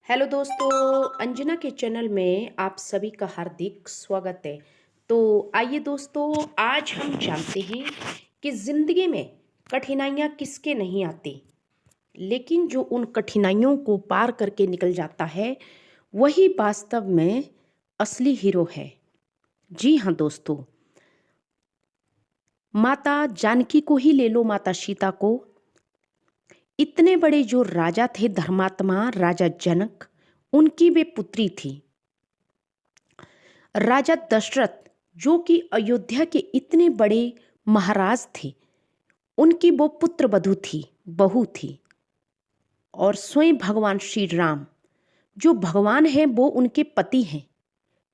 Hello दोस्तों, अंजना के channel में आप सभी का हार्दिक स्वागत है। तो आइए दोस्तों, आज हम जानते हैं कि ज़िंदगी में कठिनाइयाँ किसके नहीं आती, लेकिन जो उन कठिनाइयों को पार करके निकल जाता है वही वास्तव में असली हीरो है। जी हाँ दोस्तों, माता जानकी को ही ले लो, माता सीता को। इतने बड़े जो राजा थे, धर्मात्मा राजा जनक, उनकी वे पुत्री थी। राजा दशरथ जो कि अयोध्या के इतने बड़े महाराज थे, उनकी वो पुत्र वधू थी, बहू थी। और स्वयं भगवान श्री राम जो भगवान हैं वो उनके पति हैं।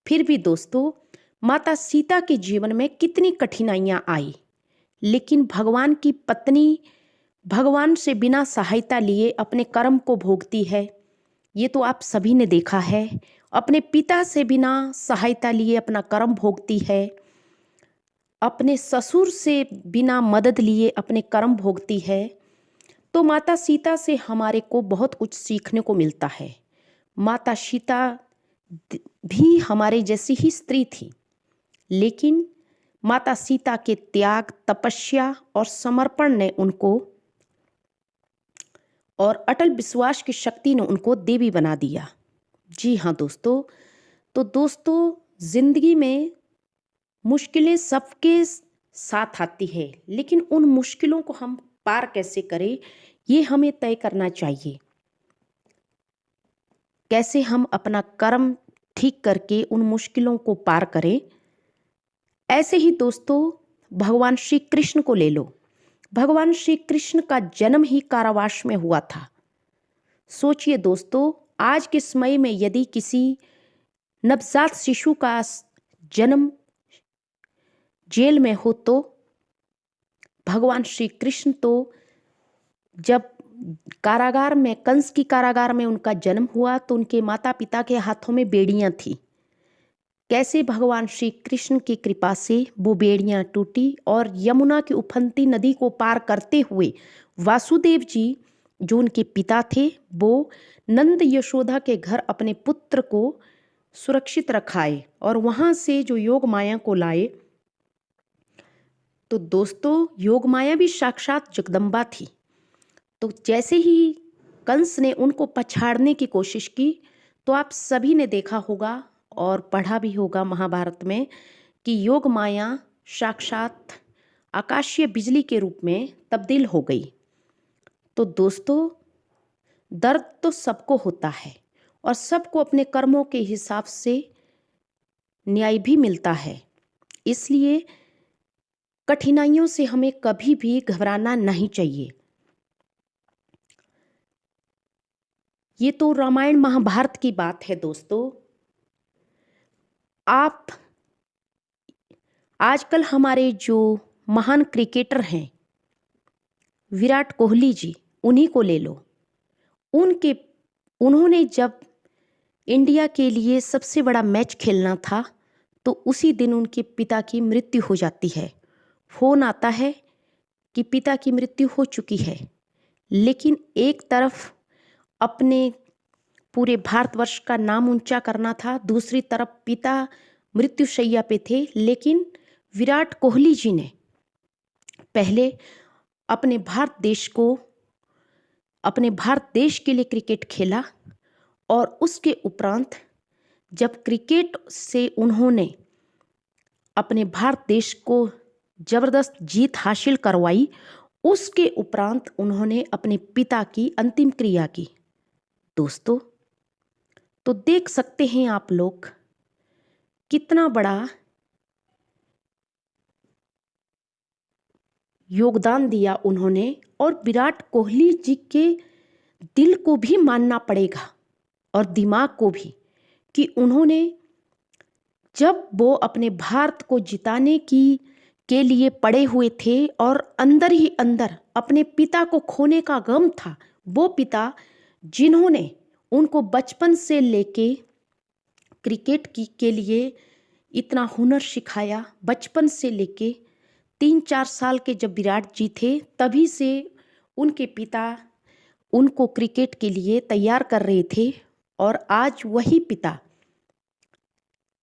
फिर भी दोस्तों, माता सीता के जीवन में कितनी कठिनाइयाँ आई, लेकिन भगवान की पत्नी भगवान से बिना सहायता लिए अपने कर्म को भोगती है। ये तो आप सभी ने देखा है। अपने पिता से बिना सहायता लिए अपना कर्म भोगती है, अपने ससुर से बिना मदद लिए अपने कर्म भोगती है। तो माता सीता से हमारे को बहुत कुछ सीखने को मिलता है। माता सीता भी हमारे जैसी ही स्त्री थी, लेकिन माता सीता के त्याग, तपस्या और समर्पण ने उनको, और अटल विश्वास की शक्ति ने उनको देवी बना दिया। जी हाँ दोस्तों, तो दोस्तों जिंदगी में मुश्किलें सबके साथ आती है, लेकिन उन मुश्किलों को हम पार कैसे करें ये हमें तय करना चाहिए। कैसे हम अपना कर्म ठीक करके उन मुश्किलों को पार करें। ऐसे ही दोस्तों भगवान श्री कृष्ण को ले लो। भगवान श्री कृष्ण का जन्म ही कारावास में हुआ था। सोचिए दोस्तों, आज के समय में यदि किसी नवजात शिशु का जन्म जेल में हो, तो भगवान श्री कृष्ण तो जब कारागार में, कंस की कारागार में उनका जन्म हुआ, तो उनके माता पिता के हाथों में बेड़ियां थी। कैसे भगवान श्री कृष्ण की कृपा से वो बेड़ियां टूटी और यमुना की उफनती नदी को पार करते हुए वासुदेव जी जो उनके पिता थे, वो नंद यशोदा के घर अपने पुत्र को सुरक्षित रखाए और वहां से जो योग माया को लाए। तो दोस्तों योग माया भी साक्षात जगदम्बा थी। तो जैसे ही कंस ने उनको पछाड़ने की कोशिश की, तो आप सभी ने देखा होगा और पढ़ा भी होगा महाभारत में कि योग माया साक्षात आकाशीय बिजली के रूप में तब्दील हो गई। तो दोस्तों दर्द तो सबको होता है और सबको अपने कर्मों के हिसाब से न्याय भी मिलता है। इसलिए कठिनाइयों से हमें कभी भी घबराना नहीं चाहिए। ये तो रामायण महाभारत की बात है दोस्तों। आप आजकल हमारे जो महान क्रिकेटर हैं, विराट कोहली जी, उन्हीं को ले लो। उन्होंने जब इंडिया के लिए सबसे बड़ा मैच खेलना था, तो उसी दिन उनके पिता की मृत्यु हो जाती है। फोन आता है कि पिता की मृत्यु हो चुकी है, लेकिन एक तरफ अपने पूरे भारतवर्ष का नाम ऊंचा करना था, दूसरी तरफ पिता मृत्युशैया पे थे। लेकिन विराट कोहली जी ने पहले अपने भारत देश के लिए क्रिकेट खेला, और उसके उपरांत जब क्रिकेट से उन्होंने अपने भारत देश को जबरदस्त जीत हासिल करवाई, उसके उपरांत उन्होंने अपने पिता की अंतिम क्रिया की। दोस्तों तो देख सकते हैं आप लोग कितना बड़ा योगदान दिया उन्होंने। और विराट कोहली जी के दिल को भी मानना पड़ेगा और दिमाग को भी, कि उन्होंने जब वो अपने भारत को जिताने के लिए पड़े हुए थे और अंदर ही अंदर अपने पिता को खोने का गम था, वो पिता जिन्होंने उनको बचपन से लेके क्रिकेट के लिए इतना हुनर सिखाया, बचपन से लेके 3-4 साल के जब विराट जी थे, तभी से उनके पिता उनको क्रिकेट के लिए तैयार कर रहे थे। और आज वही पिता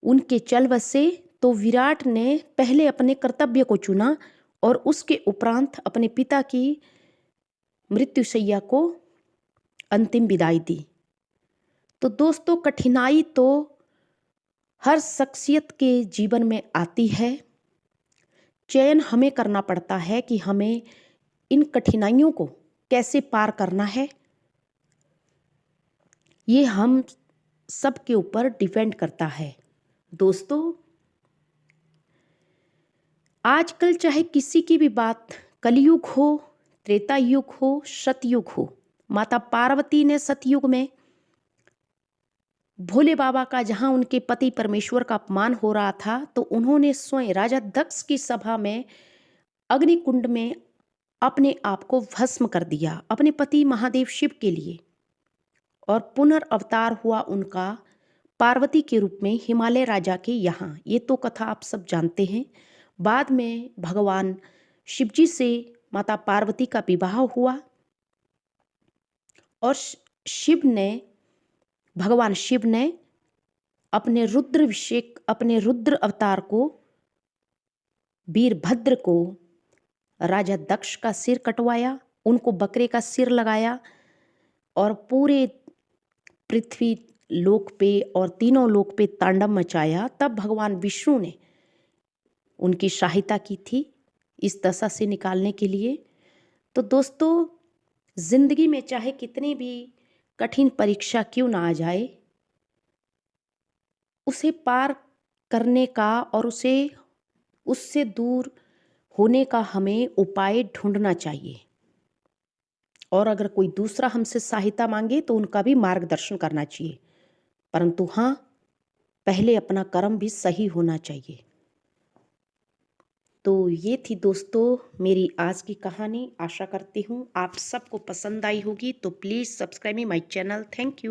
उनके चल बसे, तो विराट ने पहले अपने कर्तव्य को चुना और उसके उपरांत अपने पिता की मृत्युशैया को अंतिम विदाई दी। तो दोस्तों, कठिनाई तो हर शख्सियत के जीवन में आती है। चयन हमें करना पड़ता है कि हमें इन कठिनाइयों को कैसे पार करना है। ये हम सब के ऊपर डिपेंड करता है। दोस्तों, आजकल चाहे किसी की भी बात, कलयुग हो, त्रेता युग हो, सतयुग हो, माता पार्वती ने सतयुग में भोले बाबा का, जहां उनके पति परमेश्वर का अपमान हो रहा था, तो उन्होंने स्वयं राजा दक्ष की सभा में अग्निकुंड में अपने आप को भस्म कर दिया अपने पति महादेव शिव के लिए, और पुनर्अवतार हुआ उनका पार्वती के रूप में हिमालय राजा के यहाँ। ये तो कथा आप सब जानते हैं। बाद में भगवान शिवजी से माता पार्वती का विवाह हुआ और भगवान शिव ने अपने रुद्र अवतार को, वीरभद्र को, राजा दक्ष का सिर कटवाया, उनको बकरे का सिर लगाया और पूरे पृथ्वी लोक पे और तीनों लोक पे तांडव मचाया। तब भगवान विष्णु ने उनकी सहायता की थी इस दशा से निकालने के लिए। तो दोस्तों, जिंदगी में चाहे कितनी भी कठिन परीक्षा क्यों ना आ जाए, उसे पार करने का और उससे दूर होने का हमें उपाय ढूंढना चाहिए। और अगर कोई दूसरा हमसे सहायता मांगे तो उनका भी मार्गदर्शन करना चाहिए, परंतु हाँ, पहले अपना कर्म भी सही होना चाहिए। तो ये थी दोस्तों मेरी आज की कहानी। आशा करती हूँ आप सबको पसंद आई होगी। तो please subscribe my channel. Thank you.